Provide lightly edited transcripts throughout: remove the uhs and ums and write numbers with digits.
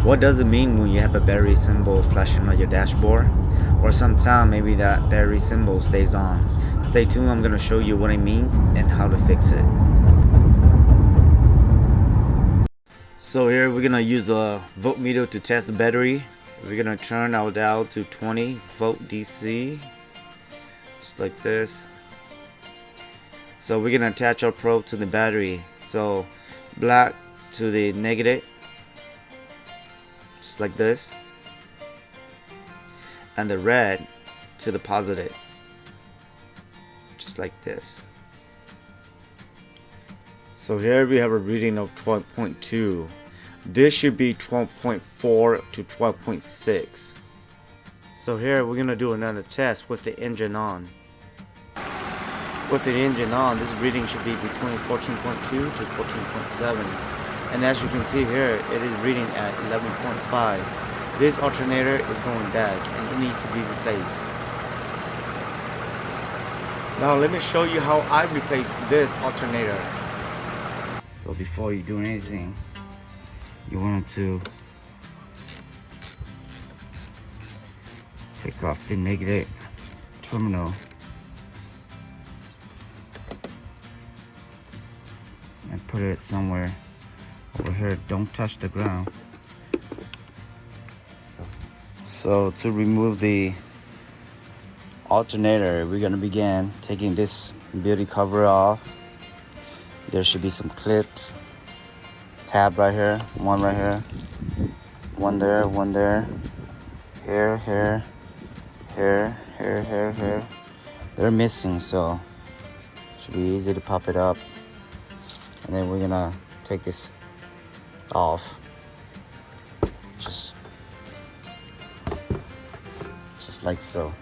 What does it mean when you have a battery symbol flashing on your dashboard? Or sometime maybe that battery symbol stays on. Stay tuned, I'm going to show you what it means and how to fix it. So here we're going to use a voltmeter to test the battery. We're going to turn our dial to 20 volt DC, just like this. So we're going to attach our probe to the battery. So black to the negative, just like this, and the red to the positive, just like this. So here we have a reading of 12.2. This should be 12.4 to 12.6. So here we're gonna do another test with the engine on. With the engine on, this reading should be between 14.2 to 14.7. And as you can see here, it is reading at 11.5. This alternator is going bad and it needs to be replaced. Now let me show you how I replace this alternator. So before you do anything, you want to take off the negative terminal and put it somewhere over here. Don't touch the ground. So to remove the alternator, we're gonna begin taking this beauty cover off. There should be some clips, tab right here, one right here, one there, here. They're missing, so it should be easy to pop it up. And then we're gonna take this off, just like so.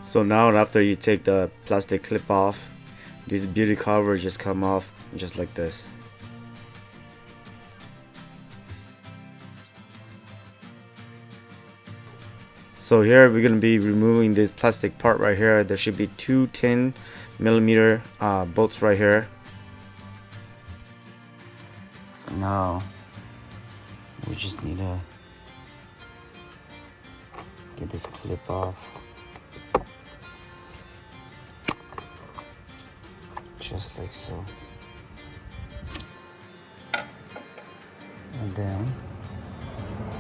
So now after you take the plastic clip off, this beauty cover just come off just like this. So here we're going to be removing this plastic part right here. There should be two 10mm bolts right here. So now we just need to get this clip off. Just like so. And then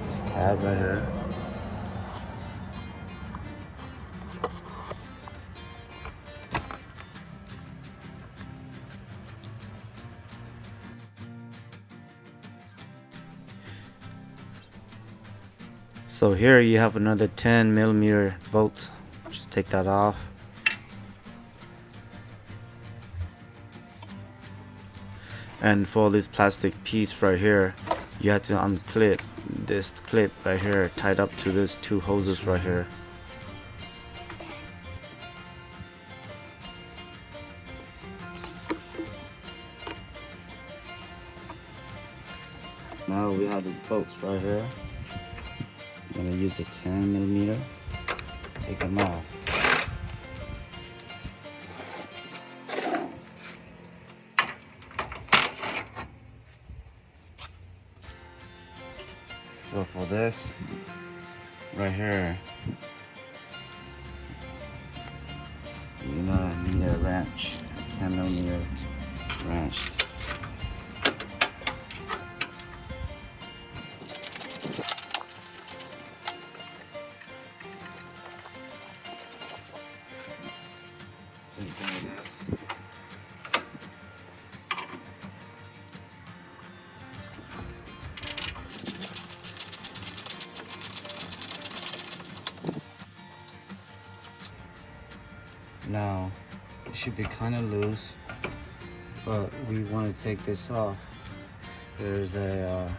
this tab right here. So here you have another 10mm bolts. Just take that off. And for this plastic piece right here, you have to unclip this clip right here, tied up to these two hoses right here. Now we have these bolts right here. I'm gonna use a 10mm, take them off. So for this right here, you're gonna need a wrench, a 10mm wrench. Same thing with this. Now it should be kind of loose, but we want to take this off. There's a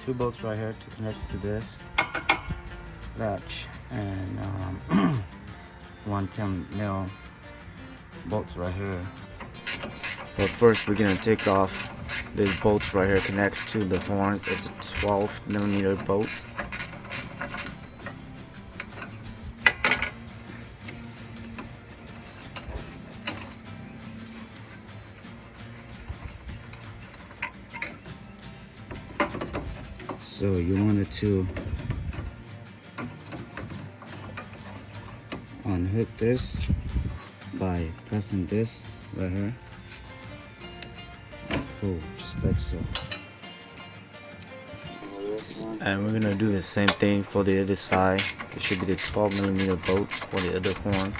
two bolts right here to connect to this latch, and one 10mm bolts right here. But first we're gonna take off these bolts right here, connects to the horns. It's a 12mm bolt. So you wanted to unhook this by pressing this right here. Pull just like so. And we're gonna do the same thing for the other side. It should be the 12mm bolt for the other horn.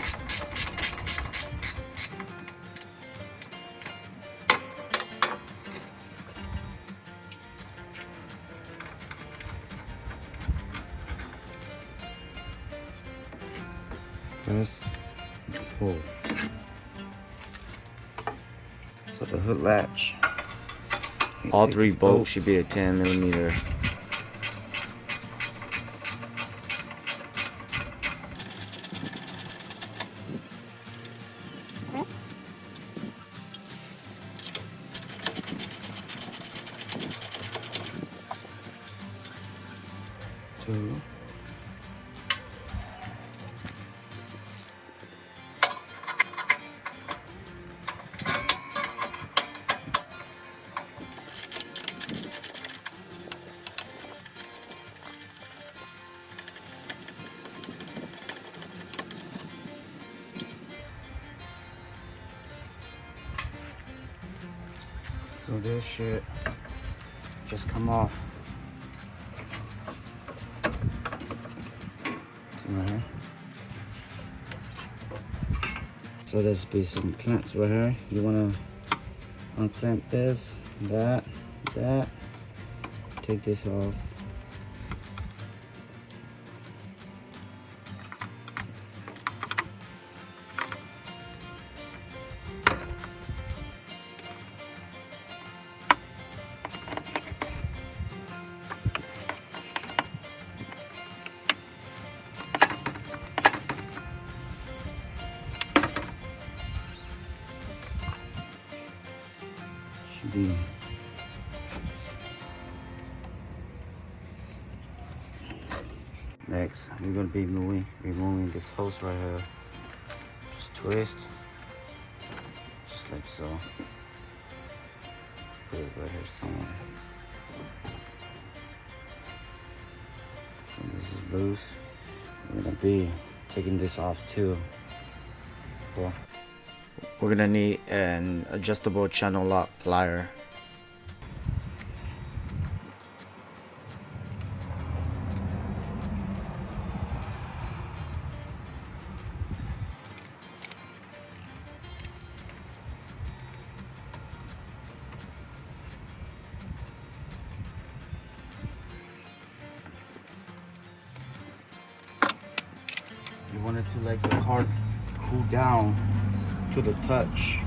Press, pull. So the hood latch, all three bolts should be a 10mm. Two. So this should just come off. Right here. So there's be some clamps right here. You wanna unclamp this, that. Take this off. Next, we're gonna be removing this hose right here. Just twist, just like so. Let's put it right here somewhere. So this is loose. We're gonna be taking this off too. Cool. We're gonna need an adjustable channel lock plier. You wanted to let the car cool down to the touch,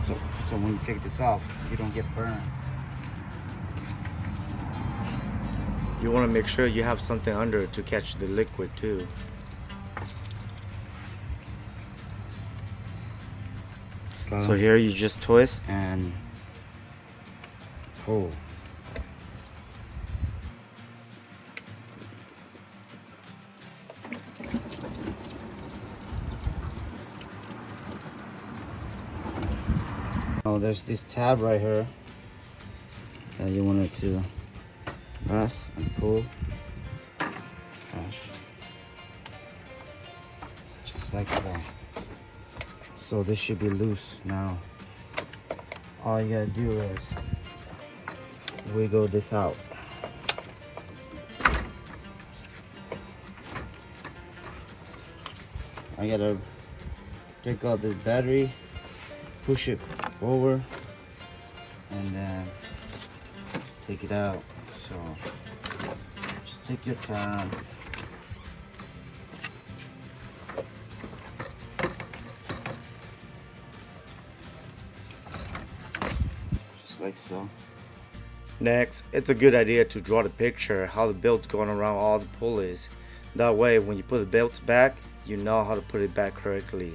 so when you take this off, you don't get burned. You want to make sure you have something under to catch the liquid too. So here you just twist and pull. Oh, there's this tab right here that you wanted to press and pull. Gosh. Just like so. So this should be loose now. All you gotta do is wiggle this out. I gotta take out this battery, push it over, and then take it out. So just take your time. Just like so. Next, it's a good idea to draw the picture how the belt's going around all the pulleys. That way when you put the belts back, you know how to put it back correctly.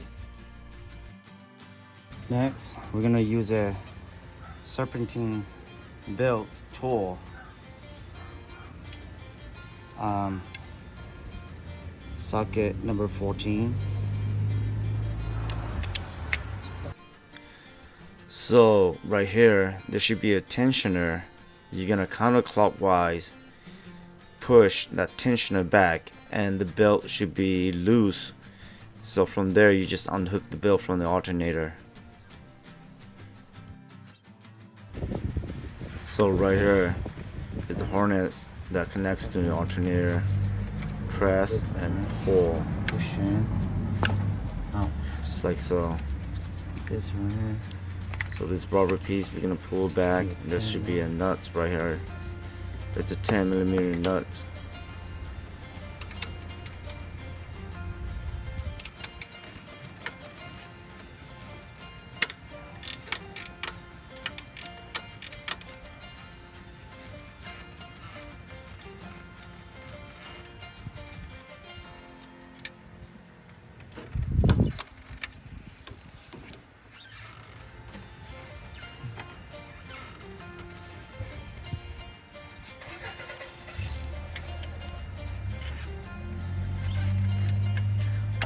Next, we're gonna use a serpentine belt tool. Socket number 14. So right here, there should be a tensioner. You're gonna counterclockwise push that tensioner back, and the belt should be loose. So from there you just unhook the belt from the alternator. So right here is the harness that connects to the alternator. Press and pull. Push in. Out. Just like so. This right here. So this rubber piece we're gonna pull back. There should be a nut right here. It's a 10mm nut.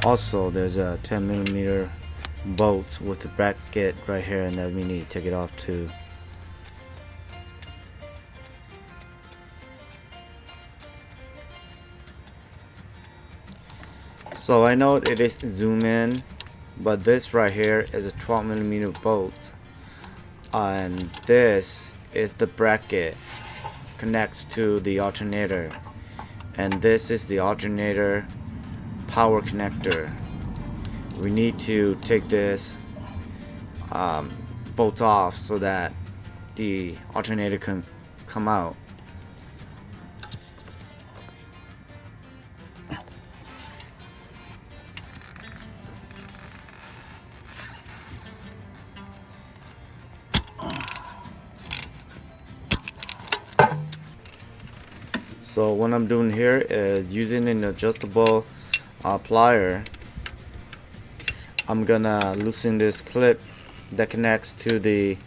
Also, there's a 10mm bolt with the bracket right here, and then we need to take it off too. So I know it is zoom in, but this right here is a 12mm bolt, and this is the bracket connects to the alternator, and this is the alternator power connector. We need to take this bolt off so that the alternator can come out. So what I'm doing here is using an adjustable plier. I'm gonna loosen this clip that connects to the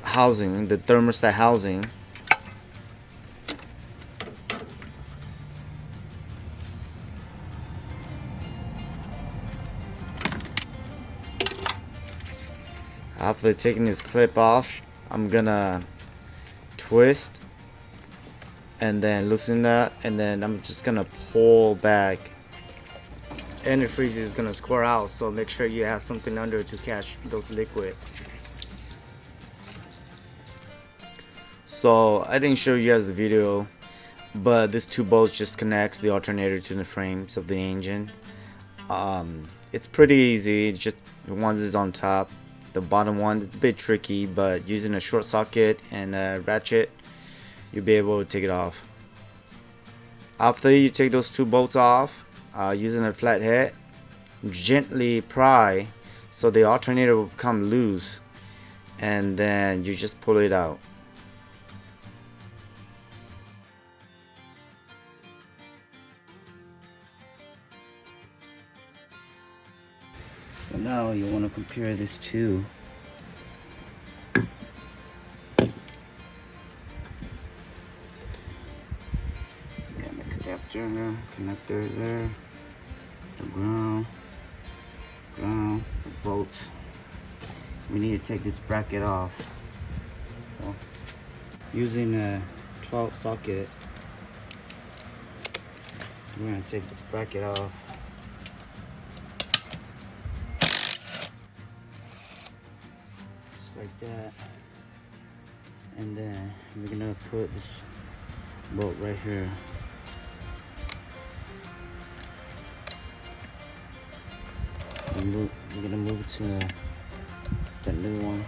housing, the thermostat housing. After taking this clip off, I'm gonna twist and then loosen that, and then I'm just gonna pull back. Antifreeze is gonna square out, so make sure you have something under to catch those liquid. So I didn't show you guys the video, but this two bolts just connects the alternator to the frames of the engine. It's pretty easy. Just the one is on top, the bottom one is a bit tricky, but using a short socket and a ratchet, you'll be able to take it off. After you take those two bolts off, using a flat head, gently pry so the alternator will become loose, and then you just pull it out. So now you want to compare this to connector there, the ground, the bolts. We need to take this bracket off. So, using a 12 socket, we're going to take this bracket off. Just like that. And then we're going to put this bolt right here. We're gonna move to the new one.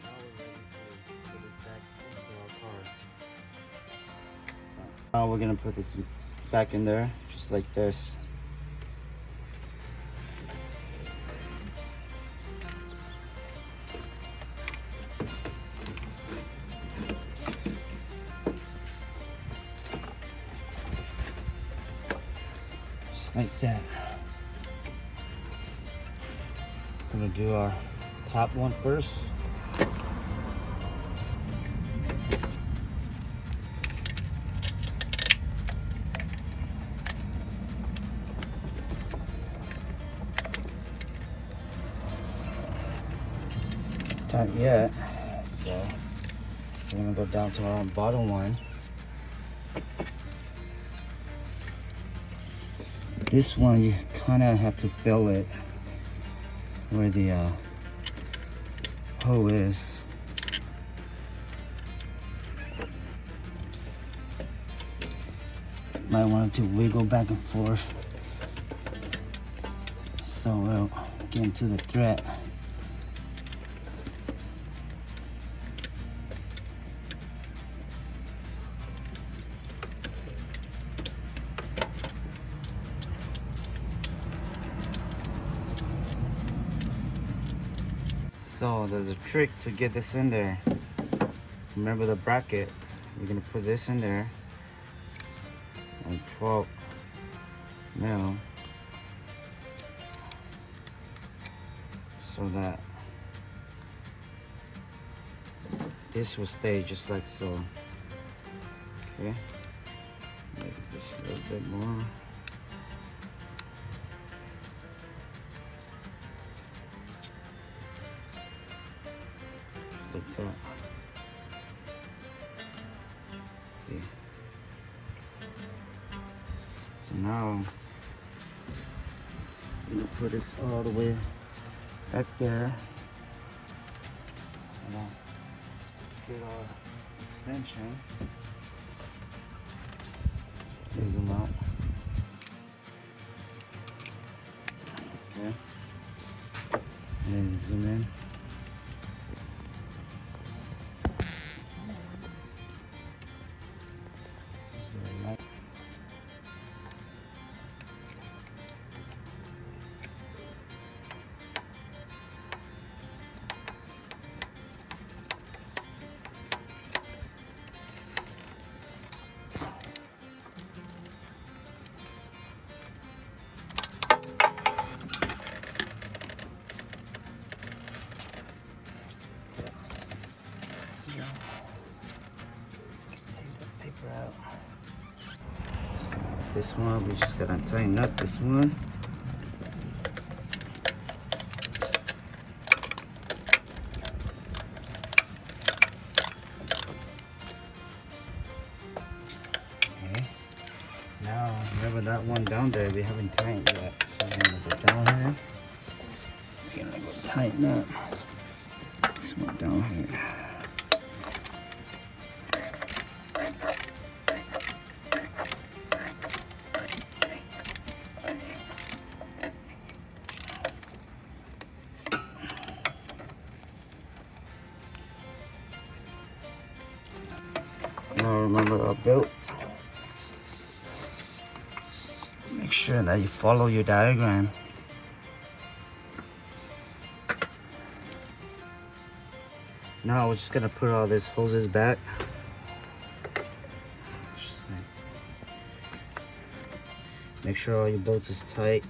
Now we're ready to put this back into our car. Now we're gonna put this back in there, just like this. Like that. I'm gonna do our top one first. tight yet, so we're gonna go down to our bottom one. This one you kind of have to feel it where the hole is. Might want it to wiggle back and forth so we'll get into the thread. So there's a trick to get this in there. Remember the bracket, you're gonna put this in there and 12 mil so that this will stay just like so. Okay, make this a little bit more. Like that. See. So now I'm gonna put this all the way back there. And let's get our extension. Zoom out. Okay. And then zoom in. Out. This one, we just gotta tighten up this one. Okay. Now, remember that one down there, we haven't tightened yet. So I'm gonna go down here. We're gonna go tighten up this one down here. Now remember our belts. Make sure that you follow your diagram. Now we're just gonna put all these hoses back. Just make sure all your bolts is tight.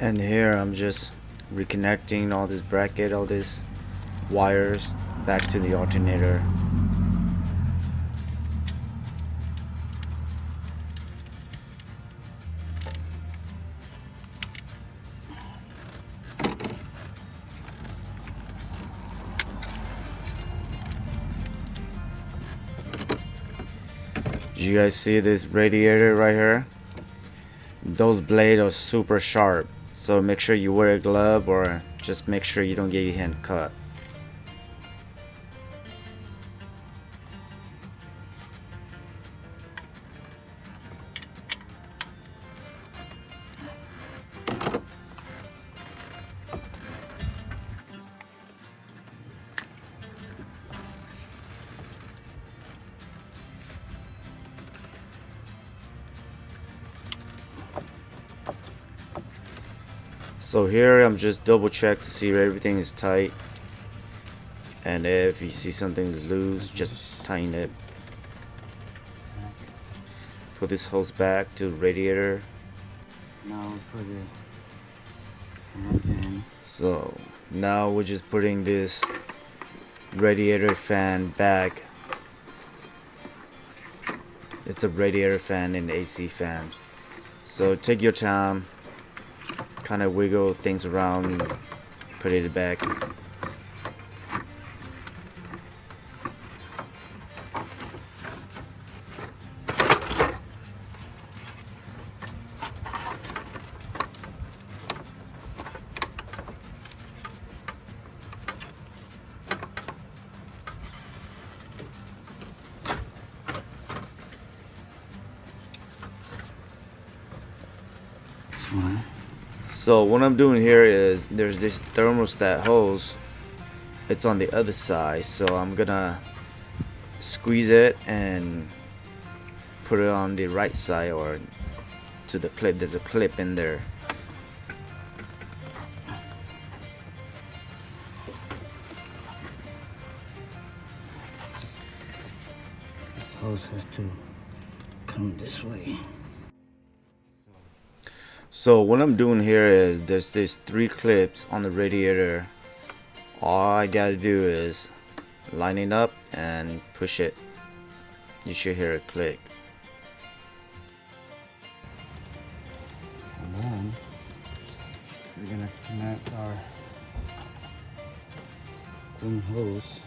And here I'm just reconnecting all this bracket, all these wires back to the alternator. Do you guys see this radiator right here? Those blades are super sharp. So make sure you wear a glove or just make sure you don't get your hand cut. So here I'm just double check to see everything is tight, and if you see something's loose, just tighten it. Put this hose back to the radiator. Now we put the fan in. So now we're just putting this radiator fan back. It's the radiator fan and the AC fan. So take your time, kind of wiggle things around and put it back. So what I'm doing here is there's this thermostat hose. It's on the other side, so I'm gonna squeeze it and put it on the right side or to the clip. There's a clip in there. This hose has to come this way. So what I'm doing here is there's these 3 clips on the radiator. All I gotta do is line it up and push it. You should hear it click. And then we're gonna connect our clean hose.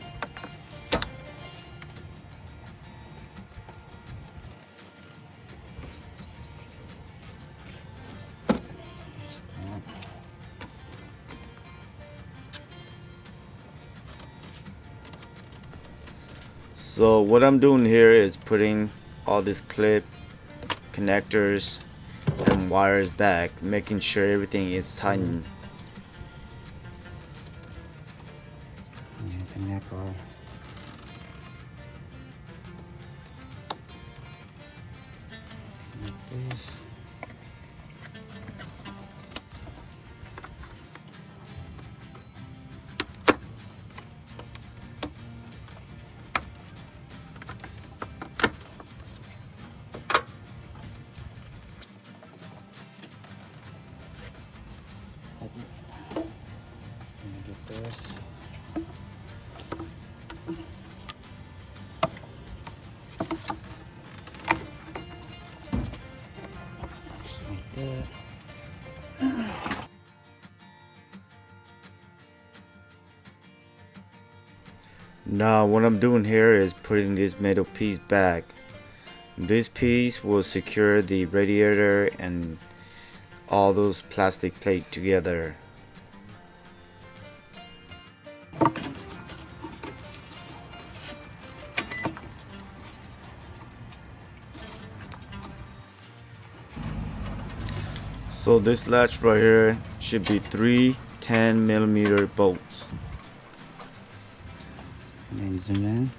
So what I'm doing here is putting all these clip connectors and wires back, making sure everything is tightened. And connect our like this. Now what I'm doing here is putting this metal piece back. This piece will secure the radiator and all those plastic plates together. So this latch right here should be 3 10mm bolts. And then zoom in.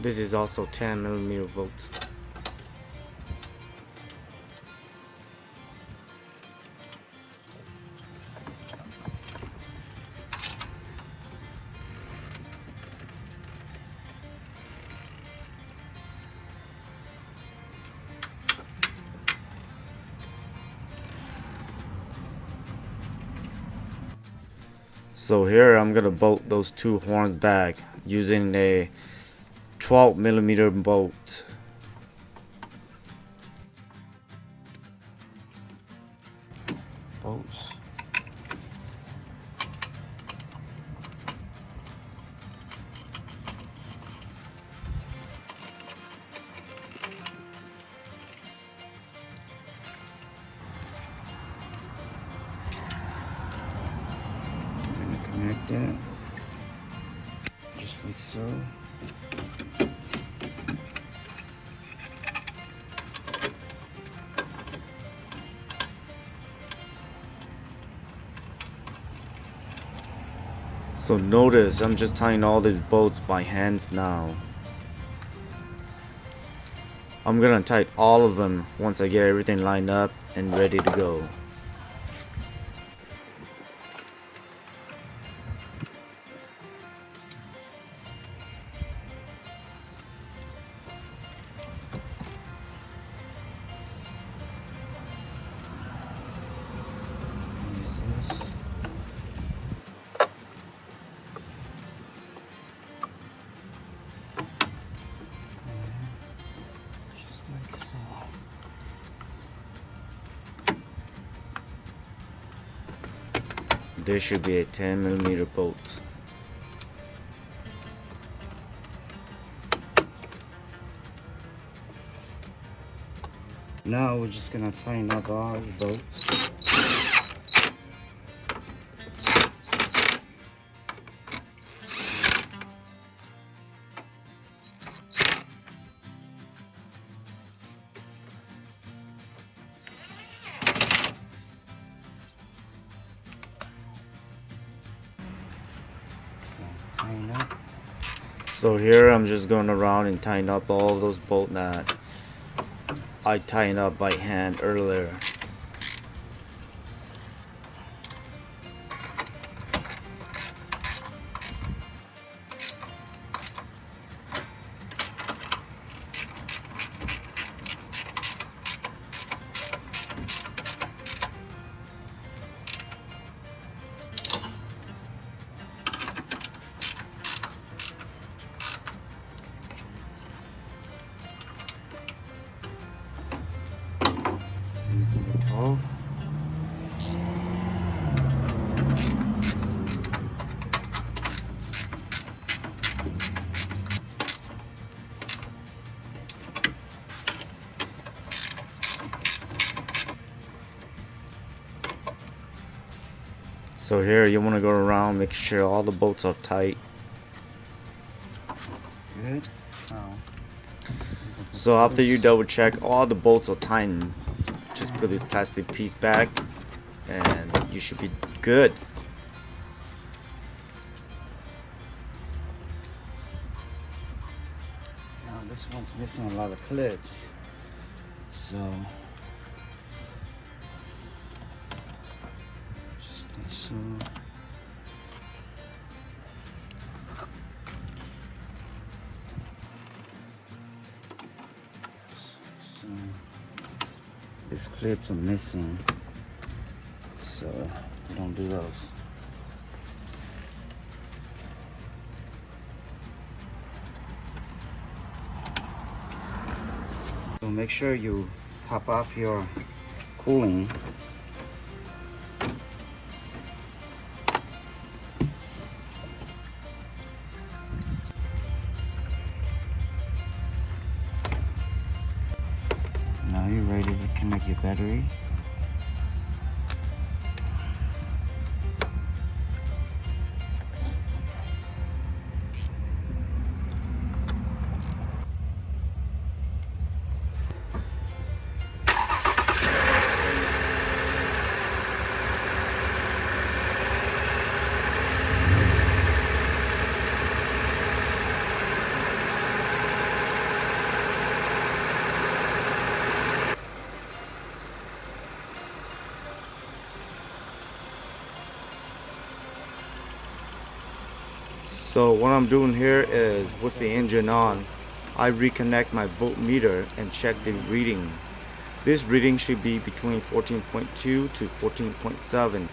This is also 10mm bolts. So here I'm gonna bolt those 2 horns back using a 12mm bolt. Bolts. Connect that just like so. So notice I'm just tying all these bolts by hands now. I'm gonna tighten all of them once I get everything lined up and ready to go. Just like so. This should be a 10mm bolt. Now we're just gonna tighten up all the bolts. So here I'm just going around and tying up all those bolts that I tightened up by hand earlier. So here you want to go around, make sure all the bolts are tight. Good. So after you double check all the bolts are tightened, just put this plastic piece back and you should be good. Now this one's missing a lot of clips, so just like so. These clips are missing, so we don't do those. So make sure you top off your cooling. Now you're ready to connect your battery. So what I'm doing here is, with the engine on, I reconnect my voltmeter and check the reading. This reading should be between 14.2 to 14.7.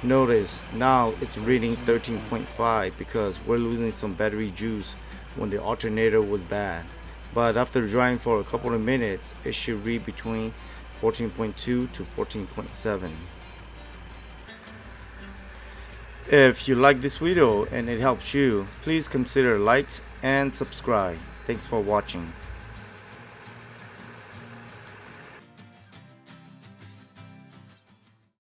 Notice now it's reading 13.5 because we're losing some battery juice when the alternator was bad. But after driving for a couple of minutes, it should read between 14.2 to 14.7. If you like this video and it helps you, please consider like and subscribe. Thanks for watching.